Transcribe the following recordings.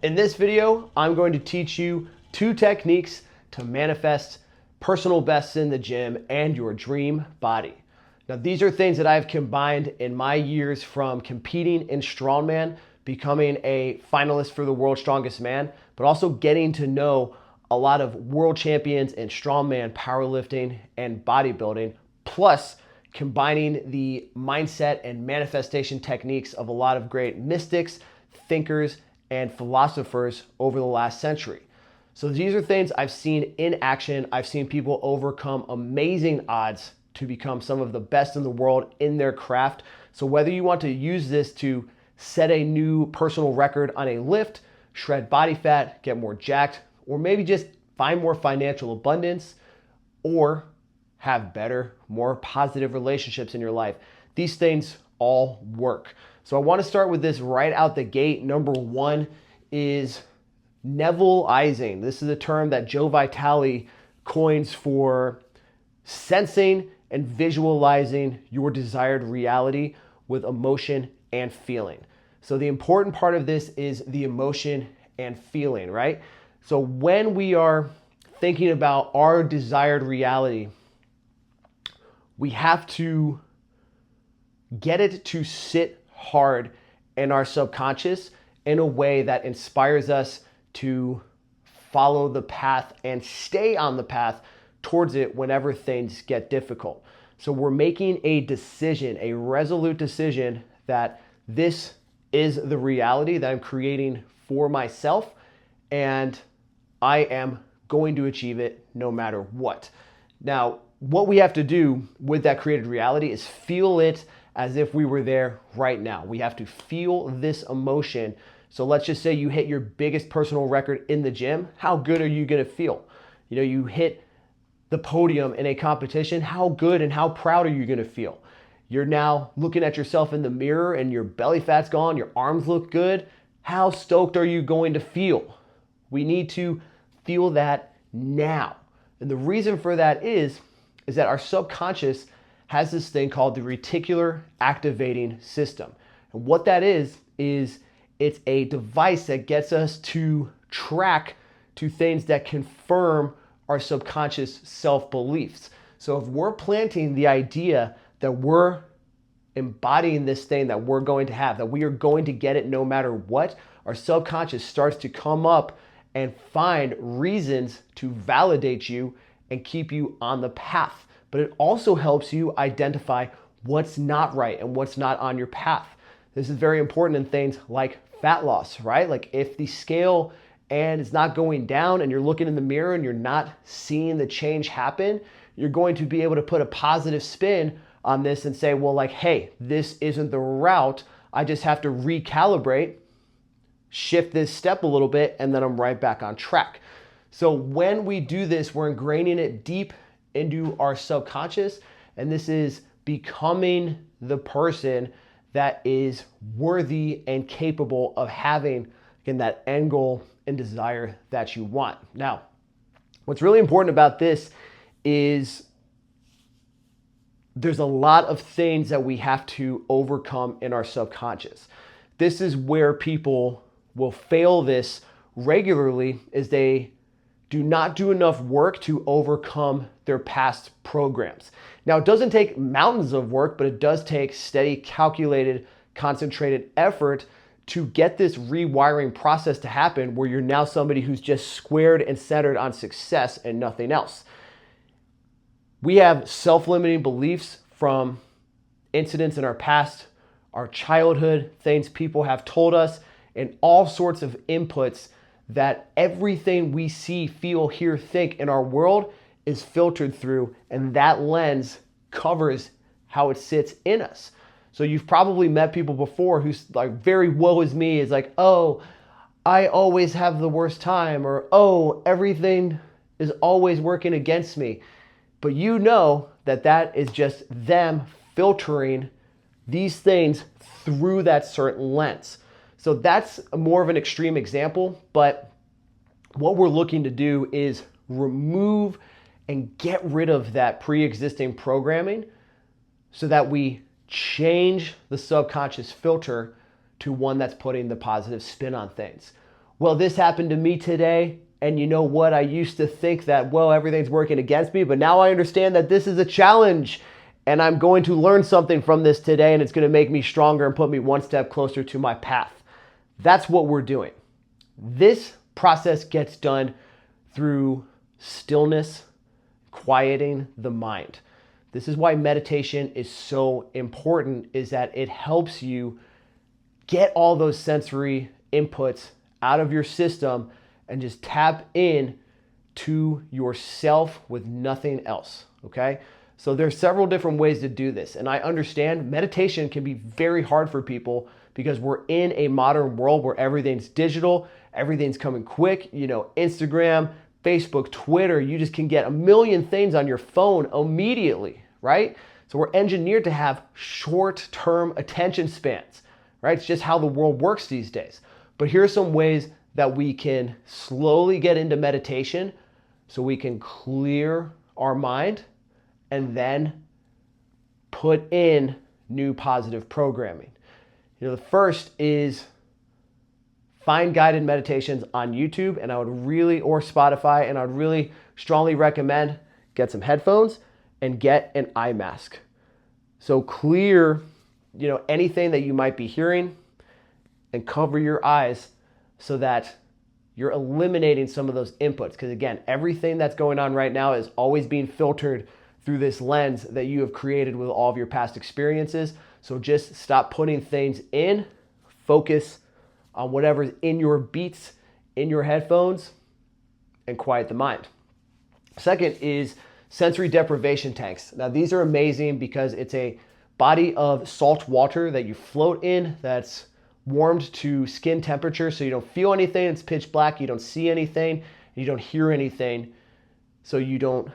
In this video, I'm going to teach you 2 techniques to manifest personal bests in the gym and your dream body. Now, these are things that I've combined in my years from competing in strongman, becoming a finalist for the World's Strongest Man, but also getting to know a lot of world champions in strongman, powerlifting, and bodybuilding, plus combining the mindset and manifestation techniques of a lot of great mystics, thinkers, and philosophers over the last century. So these are things I've seen in action. I've seen people overcome amazing odds to become some of the best in the world in their craft. So whether you want to use this to set a new personal record on a lift, shred body fat, get more jacked, or maybe just find more financial abundance, or have better, more positive relationships in your life, these things all work. So I want to start with this right out the gate. Number 1 is Nevilleizing. This is a term that Joe Vitale coins for sensing and visualizing your desired reality with emotion and feeling. So the important part of this is the emotion and feeling, right? So when we are thinking about our desired reality, we have to get it to sit hard in our subconscious in a way that inspires us to follow the path and stay on the path towards it whenever things get difficult. So we're making a decision, a resolute decision, that this is the reality that I'm creating for myself, and I am going to achieve it no matter what. Now, what we have to do with that created reality is feel it as if we were there right now. We have to feel this emotion. So let's just say you hit your biggest personal record in the gym. How good are you going to feel? You know, you hit the podium in a competition. How good and how proud are you going to feel? You're now looking at yourself in the mirror and your belly fat's gone, your arms look good. How stoked are you going to feel? We need to feel that now. And the reason for that is that our subconscious has this thing called the reticular activating system. And what that is it's a device that gets us to track to things that confirm our subconscious self-beliefs. So if we're planting the idea that we're embodying this thing that we're going to have, that we are going to get it no matter what, our subconscious starts to come up and find reasons to validate you and keep you on the path. But it also helps you identify what's not right and what's not on your path. This is very important in things like fat loss, right? Like if the scale and it's not going down and you're looking in the mirror and you're not seeing the change happen, you're going to be able to put a positive spin on this and say, well, like, hey, this isn't the route. I just have to recalibrate, shift this step a little bit, and then I'm right back on track. So when we do this, we're ingraining it deep into our subconscious, and this is becoming the person that is worthy and capable of having, again, that end goal and desire that you want. Now, what's really important about this is there's a lot of things that we have to overcome in our subconscious. This is where people will fail this regularly, is they do not do enough work to overcome their past programs. Now, it doesn't take mountains of work, but it does take steady, calculated, concentrated effort to get this rewiring process to happen, where you're now somebody who's just squared and centered on success and nothing else. We have self-limiting beliefs from incidents in our past, our childhood, things people have told us, and all sorts of inputs that everything we see, feel, hear, think in our world is filtered through, and that lens covers how it sits in us. So you've probably met people before who's like, very woe is me, is like, oh, I always have the worst time, or oh, everything is always working against me. But you know that that is just them filtering these things through that certain lens. So that's more of an extreme example, but what we're looking to do is remove and get rid of that pre-existing programming so that we change the subconscious filter to one that's putting the positive spin on things. well, this happened to me today. And you know what? I used to think that, well, everything's working against me, but now I understand that this is a challenge and I'm going to learn something from this today and it's going to make me stronger and put me one step closer to my path. That's what we're doing. This process gets done through stillness, quieting the mind. This is why meditation is so important, is that it helps you get all those sensory inputs out of your system and just tap in to yourself with nothing else, okay? So there's several different ways to do this. And I understand meditation can be very hard for people because we're in a modern world where everything's digital, everything's coming quick, Instagram, Facebook, Twitter, you just can get a million things on your phone immediately, right? So we're engineered to have short-term attention spans, right? It's just how the world works these days. But here are some ways that we can slowly get into meditation so we can clear our mind and then put in new positive programming. The first is find guided meditations on YouTube, and or Spotify, and I would really strongly recommend get some headphones and get an eye mask. So clear, anything that you might be hearing and cover your eyes so that you're eliminating some of those inputs. Because again, everything that's going on right now is always being filtered through this lens that you have created with all of your past experiences. So just stop putting things in, focus on whatever's in your beats, in your headphones, and quiet the mind. Second is sensory deprivation tanks. Now these are amazing because it's a body of salt water that you float in that's warmed to skin temperature, so you don't feel anything, it's pitch black, you don't see anything, you don't hear anything, so you don't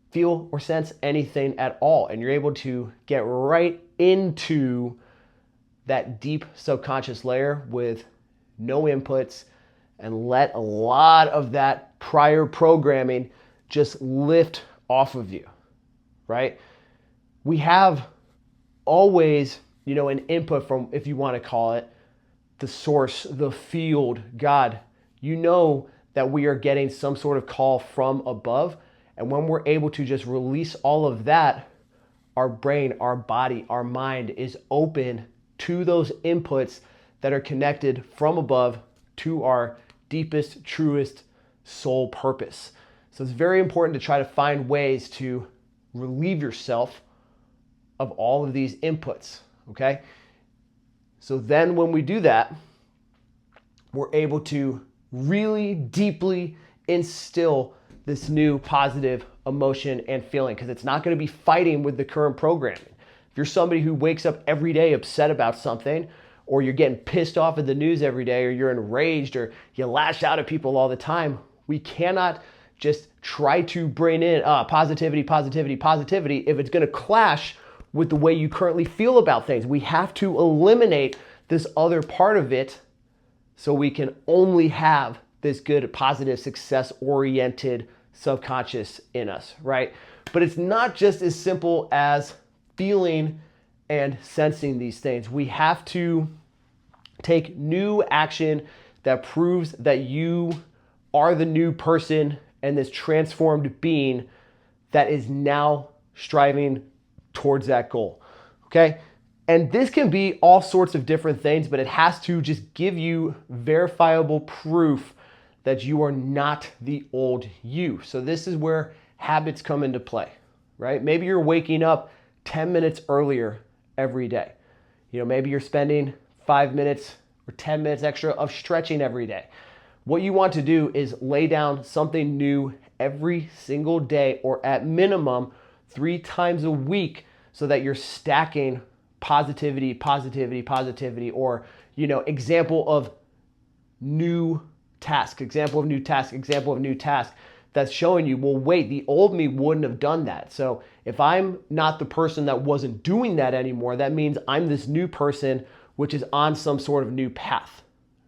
feel or sense anything at all, and you're able to get right into that deep subconscious layer with no inputs and let a lot of that prior programming just lift off of you, right? We have always, an input from, if you want to call it, the source, the field, God. That we are getting some sort of call from above. And when we're able to just release all of that, our brain, our body, our mind is open to those inputs that are connected from above to our deepest, truest soul purpose. So it's very important to try to find ways to relieve yourself of all of these inputs, okay? So then when we do that, we're able to really deeply instill this new positive emotion and feeling, because it's not going to be fighting with the current programming. If you're somebody who wakes up every day upset about something, or you're getting pissed off at the news every day, or you're enraged, or you lash out at people all the time, we cannot just try to bring in positivity if it's going to clash with the way you currently feel about things. We have to eliminate this other part of it so we can only have this good, positive, success-oriented subconscious in us, right? But it's not just as simple as feeling and sensing these things. We have to take new action that proves that you are the new person and this transformed being that is now striving towards that goal, okay? And this can be all sorts of different things, but it has to just give you verifiable proof that you are not the old you. So this is where habits come into play, right? Maybe you're waking up 10 minutes earlier every day. Maybe you're spending 5 minutes or 10 minutes extra of stretching every day. What you want to do is lay down something new every single day, or at minimum 3 times a week, so that you're stacking positivity, or, example of new task, that's showing you, well, wait, the old me wouldn't have done that. So if I'm not the person that wasn't doing that anymore, that means I'm this new person, which is on some sort of new path,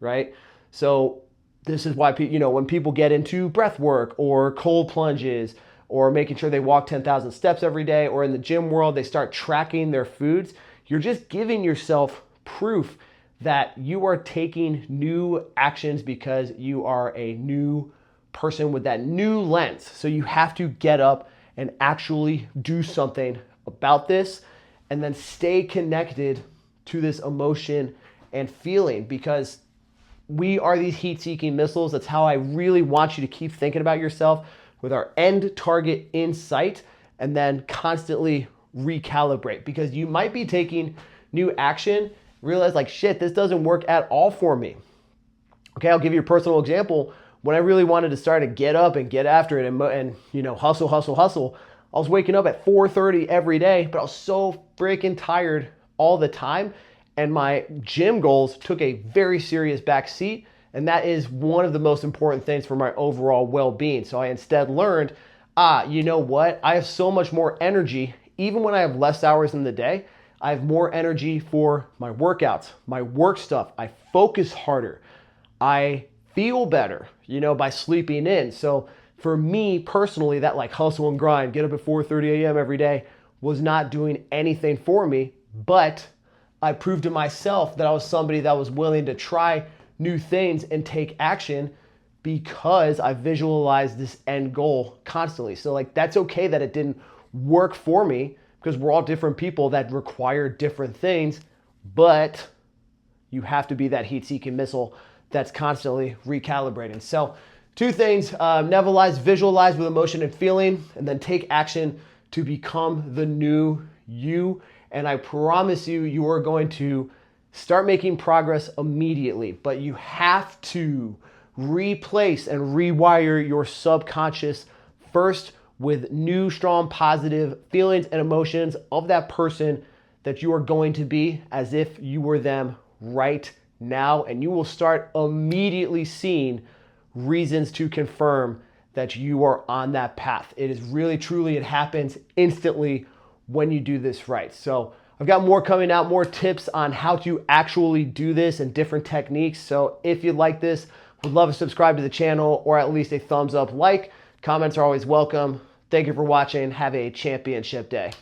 right? So this is why, when people get into breath work or cold plunges or making sure they walk 10,000 steps every day, or in the gym world, they start tracking their foods, you're just giving yourself proof that you are taking new actions because you are a new person with that new lens. So you have to get up and actually do something about this, and then stay connected to this emotion and feeling, because we are these heat-seeking missiles. That's how I really want you to keep thinking about yourself, with our end target in sight, and then constantly recalibrate, because you might be taking new action, realize like, shit, this doesn't work at all for me. Okay, I'll give you a personal example. When I really wanted to start to get up and get after it and hustle, I was waking up at 4:30 every day, but I was so freaking tired all the time, and my gym goals took a very serious back seat, and that is one of the most important things for my overall well-being. So I instead learned, you know what? I have so much more energy, even when I have less hours in the day. I have more energy for my workouts, my work stuff. I focus harder. I feel better, by sleeping in. So for me personally, that like hustle and grind, get up at 4:30 a.m. every day, was not doing anything for me, but I proved to myself that I was somebody that was willing to try new things and take action, because I visualized this end goal constantly. So like, that's okay that it didn't work for me, because we're all different people that require different things, but you have to be that heat-seeking missile that's constantly recalibrating. So 2 things, nebulize, visualize with emotion and feeling, and then take action to become the new you. And I promise you, you are going to start making progress immediately, but you have to replace and rewire your subconscious first with new, strong, positive feelings and emotions of that person that you are going to be, as if you were them right now. And you will start immediately seeing reasons to confirm that you are on that path. It is really, truly, it happens instantly when you do this right. So I've got more coming out, more tips on how to actually do this and different techniques. So if you like this, would love to subscribe to the channel, or at least a thumbs up like. Comments are always welcome. Thank you for watching. Have a championship day.